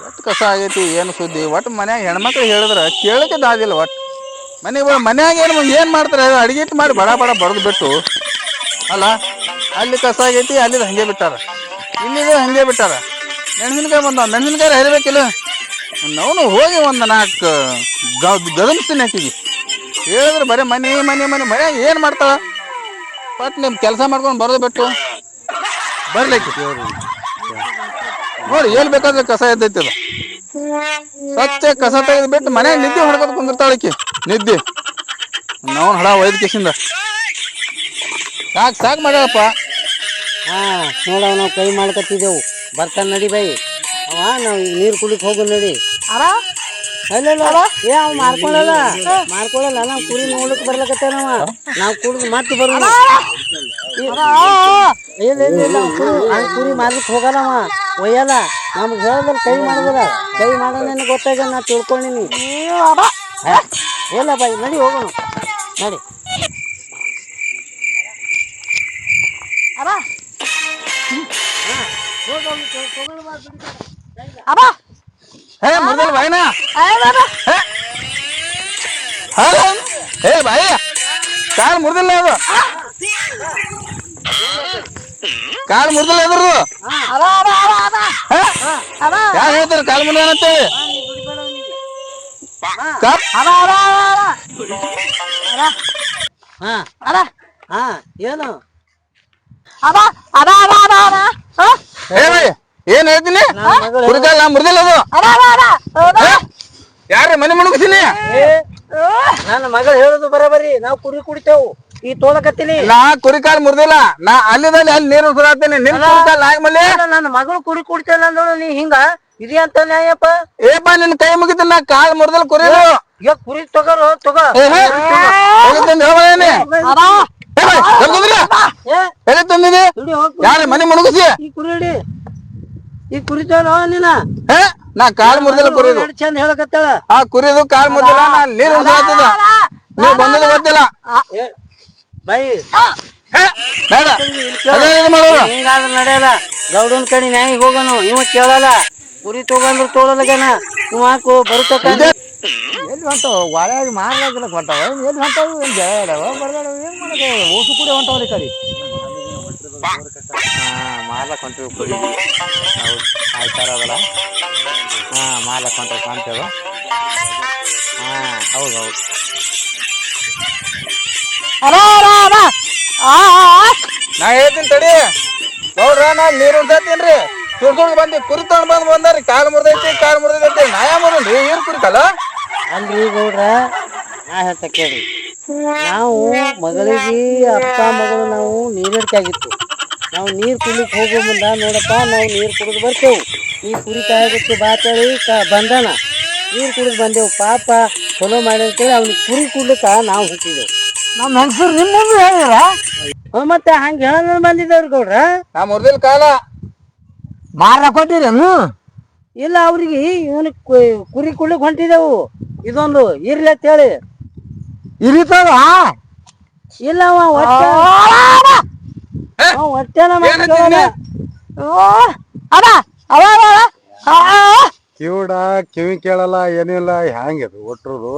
ಒಟ್ಟು ಕಸ ಆಗೈತಿ ಏನು ಸುದ್ದಿ ಒಟ್ಟು ಮನ್ಯಾಗ ಹೆಣ್ಮಕ್ಳು ಹೇಳಿದ್ರ ಕೇಳಕ್ಕೆ ದಾದಿಲ್ಲ ಒಟ್ಟು ಮನ್ಯಾಗ ಏನ್ ಮಾಡ್ತಾರೆ ಅಡಿಗೆ ಇಟ್ಟು ಮಾಡಿ ಬಡ ಬಡ ಬಡ್ದು ಬಿಟ್ಟು ಅಲ್ಲ ಅಲ್ಲಿ ಕಸ ಆಗೈತಿ ಅಲ್ಲಿ ಹಂಗೆ ಬಿಟ್ಟಾರ ಇಲ್ಲಿದು ಹಂಗೆ ಬಿಟ್ಟಾರ ಮೆಣಸಿನ್ಕಾಯಿ ಮೆಣಸಿನ್ಕಾಯಿ ಹರಿಬೇಕಿಲ್ಲ ನಾವು ಹೋಗಿ ಒಂದು 4 ಗದಮ್ಸ್ತೀನಿ ಆಕಿಗೆ ಹೇಳಿದ್ರೆ ಬರೀ ಮನೆ ಮನ್ಯಾಗ ಏನ್ ಮಾಡ್ತಾಳ ಬಟ್ ನಿಮ್ ಕೆಲಸ ಮಾಡ್ಕೊಂಡು ಬರೋದು ಬಿಟ್ಟು ಬರ್ಲಿಕ್ಕೆ ನೋಡಿ ಏನ್ ಬೇಕಾದ್ರೆ ಕಸ ಎದ್ದೈತಿ ಅದು ಸ್ವಚ್ಛ ಕಸ ತೆಗೆದು ಬಿಟ್ಟು ಮನ್ಯಾಗ ನಿದ್ದೆ ಹೊಡ್ಕೋತ ಕುಂದಿರ್ತಾಳಕಿ ನಿದ್ದೆ ನಾವು ಹಡ ಒಯ್ದ ಕಿಸಿಂದ ಸಾಕ್ ಮಾಡ್ಯಾಳಪ್ಪ. ನೋಡವ ನಾವು ಕೈ ಮಾಡ್ಕತ್ತಿದ್ದೆವು ಬರ್ತಾನ ನಡಿ ಬೈ ಅವ ನಾವು ನೀರು ಕುಡಿಕ್ ಹೋಗು ನಡಿ ಏ ಅವ್ ಮಾಡ್ಕೊಳಲ್ಲ ನಾವ್ ಕುರಿ ನೋಡ್ಲಿಕ್ ಬರ್ಲಕತ್ತೇನವ ನಾವ್ ಕುಡಿದ್ ಮತ್ತೆ ಬರೋಣ ಕುರಿ ಮಾರ್ಲಿಕ್ ಹೋಗಲ್ಲವ ಒಯ್ಯಲ್ಲ ನಮ್ಗೆ ಹೇಳದಲ್ಲ ಕೈ ಮಾಡುದಿಲ್ಲ ಕೈ ಮಾಡೋದೇನು ಗೊತ್ತಾಗ ನಾ ತಿಳ್ಕೊಂಡಿನಿ ಇಲ್ಲ ಬೈ ನಡಿ ಹೋಗೋಣ ನಡಿ मुर्दल भाई ना भाई ಕಾಲ್ ಮುರ್ದಿಲ್ಲ ಅದು ಕಾಲ್ ಮುರ್ದಿಲ್ಲ ಅದ್ರದು ಯಾರು ಹೇಳ್ತಾರೆ ಕಾಲ್ ಮುರ್ದ ಅಂತೇಳಿ ಏನು ಏನ್ ಹೇಳ್ತೀನಿ ಕುರಿಕಾಲ ಮುರ್ದಿಲ್ಲ ಅದು ಯಾರ ಮನೆ ಮುಣಗಿಸಿನಿ ನನ್ನ ಮಗಳು ಹೇಳುದು ಬರಬರಿ ನಾವು ಕುರಿ ಕುಡಿತೇವು ಈ ತೋಲಕತ್ತೀನಿ ನಾ ಕುರಿಕಾಲ್ ಮುರ್ದಿಲ್ಲ ನಾ ಅಲ್ಲಿದಲ್ಲಿ ಅಲ್ಲಿ ನೀರು ಸುರಾತೀನಿ ನಿನ್ ಕುರಿಕಾಲ್ ಆಗ್ಮಲ್ಲಿ ನನ್ನ ಮಗಳು ಕುರಿ ಕುಡಿತೇನೆ ಅಂದಳು ನೀ ಹಿಂಗ ಇದಿ ಅಂತ ನ್ಯಾಯಪ್ಪ ಏಪ ನಿನ್ ಕೈ ಮುಗಿತ ನಾ ಕಾಲ್ ಮುರ್ದಲ್ ಕುರಿದು ಈಗ ಕುರಿ ತಗೋರು ತಗೋ ಯಾರ ಮನೆ ಮುಣಗಿಸಿ ಈ ಕುರಿ ಹಿಡಿ ಈ ಕುರಿತೇನೋ ನೀನ ನಾ ಕಾಲ್ ಮುರ್ದಿಲ್ಲ ಕುರಿದು ಚಂದ ಹೇಳಕತ್ತಾಳ ಆ ಕುರಿದು ಕಾಲ್ ಮುರ್ದಿಲ್ಲ ನಾ ನೀರು ಸುರಾತದ ನೀವು ಬಂದದ ಗೊತ್ತಿಲ್ಲ ಬೈ ಬೇಡ ಮಾಡೋದು ಹಿಂಗಾದ್ರೆ ನಡೆಯಲ್ಲ ಗೌಡನ್ ಕಡೆ ನ್ಯಾಯ ಹೋಗನು ಇವ ಕೇಳಲ್ಲ ಕುರಿ ತಗೊಂಡ್ರು ತೋಳಲ್ಲಗನ ಇವ್ ಹಾಕು ಬರುತ್ತ ಎಲ್ಲಿ ಹೊಂಟವ ಒಳಗೆ ಮಾರ್ಲಾಗಿಲ್ಲ ಹೊಂಟವ ಎಲ್ಲಿ ಹೊಂಟವು ಏನ್ ಜಗಳ ಬರ್ದಾಡವ ಏನ್ ಮಾಡಕ ಓಸು ಕೂಡ ಹೊಂಟವ್ರಿ ಕಡೆ ಮಾರ್ಲಕ್ ಹೊಂಟಿವಿ ಕುರಿ ಆಯ್ತಾರದಲ್ಲ ಮಾರ್ಲಕ್ ಹೊಂಟವ ಕಾಣ್ತೇವ ಹೌದು ನಾ ಹೇಳ್ತೀನಿ ತಡಿ ನೋಡ್ರ ನಾ ನೀರು ಉಳ್ಸಾತೀನ್ರಿ ಸುರ್ಸುಡ್ ಬಂದಿ ಕುರಿ ತಗೊಂಡ್ ಬಂದಾರಿ ಕಾಲ್ ಮುರ್ದೈತಿ ನಾಯ ಮುರಲ್ರಿ ಏನ್ ಕುರಿಕಲ್ಲ ಅಲ್ರಿ ಗೌಡ್ರ ನಾ ಹೇಳ್ತ ಕೇಳಿ ನಾವು ಮಗಳಿಗೆ ಅಪ್ಪ ಮಗಳು ನಾವು ನೀರಡಿಕೆ ಆಗಿತ್ತು ನಾವು ನೀರ್ ಕುಡ್ಲಿಕ್ಕೆ ಹೋಗೋ ಮುಂದ ನೋಡಪ್ಪ ನಾವು ನೀರ್ ಕುಡಿದು ಬರ್ತೇವು ನೀ ಕುರಿ ಕಾಯಕ್ಕೆ ಬಾತಳಿ ಬಂದಾನ ನೀರ್ ಕುಡಿದು ಬಂದೆವು ಪಾಪ ಚಲೋ ಮಾಡಿ ಅಂತೇಳಿ ಅವ್ನಿಗೆ ಕುರಿ ಕುಡ್ಲಿಕ್ಕ ನಾವು ಹುಟ್ಟಿದೆವು ನಮ್ಮ ಹೆಂಗಸರು ನಿಮ್ಮ ಮುಂದೆ ಹೇಳಿರ ಮತ್ತೆ ಹಂಗ ಹೇಳ ಬಂದಿದ್ದವ್ರಿ ಗೌಡ್ರ ನಾ ಮುರ್ದಿಲ್ ಕಾಲ ಮಾರ ಕೊಟ್ಟಿರೇನು ಇಲ್ಲ ಅವ್ರಿಗೆ ಇವನಿಗೆ ಕುರಿ ಕುಡ್ಲಿಕ್ಕೆ ಹೊಂಟಿದೆವು ಇದೊಂದು ಇರ್ಲಿ ಅಂತ ಹೇಳಿ ಇರಿತಾವ ಇಲ್ಲ ಹೊಟ್ಟೆನ ಕಿವಿಡ ಕಿವಿ ಕೇಳಲ್ಲ ಏನಿಲ್ಲ ಹ್ಯಾಂಗದು ಒಟ್ಟರು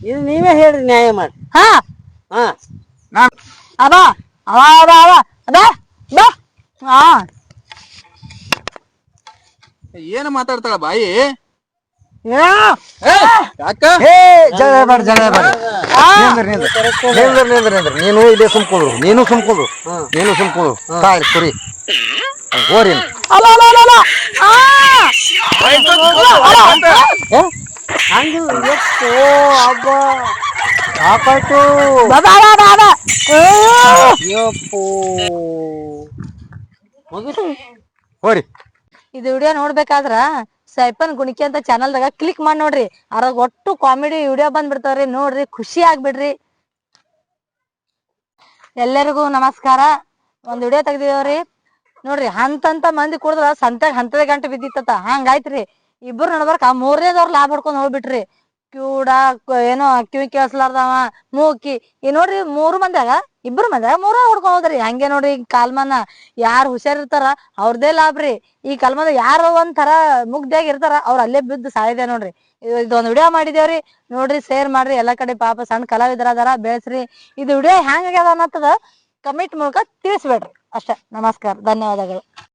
ಇದು ನೀವೇ ಹೇಳ್ರಿ ನ್ಯಾಯ ಮಾಡಿ ಏನ್ ಮಾತಾಡ್ತಾಳ ಬಾಯಿ ನೀನು ಇಲ್ಲೇ ಸುಮ್ಕೊಂಡ್ರು ನೀನು ಸುಮ್ಕೊಂಡ್ರು ಕಾಯಿ ಕುರಿ ಓರಿ ಸಾಕಾಯ್ತು ಹೋರಿ ಇದು ವಿಡಿಯೋ ನೋಡ್ಬೇಕಾದ್ರ ಸೈಪನ್ ಗುಣಿಕೆ ಅಂತ ಚಾನಲ್ದಾಗ ಕ್ಲಿಕ್ ಮಾಡಿ ನೋಡ್ರಿ ಅದ್ರಾಗ ಒಟ್ಟು ಕಾಮಿಡಿ ವಿಡಿಯೋ ಬಂದ್ಬಿಡ್ತಾವ್ರಿ ನೋಡ್ರಿ ಖುಷಿ ಆಗ್ಬಿಡ್ರಿ. ಎಲ್ಲರಿಗೂ ನಮಸ್ಕಾರ. ಒಂದ್ ವಿಡಿಯೋ ತೆಗ್ದಿದೇವ್ರಿ ನೋಡ್ರಿ. ಹಂತಂತ ಮಂದಿ ಕುಡಿದ್ರ ಸಂತೆಗ್ ಹಂತದ ಗಂಟೆ ಬಿದ್ದಿತ್ತ ಹಂಗಾಯ್ತ್ರಿ. ಇಬ್ಬರು ನಡ್ಬರ್ಕ ಮೂರನೇದವ್ರ ಲಾಭ ಹೊಡ್ಕೊಂಡ್ ಹೋಗ್ಬಿಟ್ರಿ. ಕಿವುಡ ಏನೋ ಕಿವಿ ಕೇಳಿಸ್ಲಾರ್ದವ ಮೂಕಿ ಈ ನೋಡ್ರಿ 3 ಮಂದ್ಯಾಗ 2 ಮಂದ್ಯಾಗ 3 ಹೊಡ್ಕೊಂಡ್ ಹೋದ್ರಿ. ಹಂಗೆ ನೋಡ್ರಿ ಈಗ ಕಾಲ್ಮಾನ ಯಾರ್ ಹುಷಾರಿರ್ತಾರ ಅವ್ರದೇ ಲಾಭ್ರಿ. ಈ ಕಾಲ್ಮಾನ ಯಾರು ಒಂಥರ ಮುಗ್ದಾಗ ಇರ್ತಾರ ಅವ್ರ ಅಲ್ಲೇ ಬಿದ್ದು ಸಾಯ್ದೆ ನೋಡ್ರಿ. ಇದೊಂದ್ ವಿಡಿಯೋ ಮಾಡಿದೇವ್ರಿ, ನೋಡ್ರಿ ಶೇರ್ ಮಾಡ್ರಿ ಎಲ್ಲಾ ಕಡೆ. ಪಾಪ ಸಣ್ಣ ಕಲಾವಿದರ ಅದಾರ, ಬೆಳೆಸ್ರಿ. ಇದು ವಿಡಿಯೋ ಹ್ಯಾಂಗ ಆಗ್ಯದ ಅನ್ನತ್ತದ ಕಮೆಂಟ್ ಮೂಲಕ ತಿಳಿಸ್ಬೇಡ್ರಿ ಅಷ್ಟೇ. ನಮಸ್ಕಾರ, ಧನ್ಯವಾದಗಳು.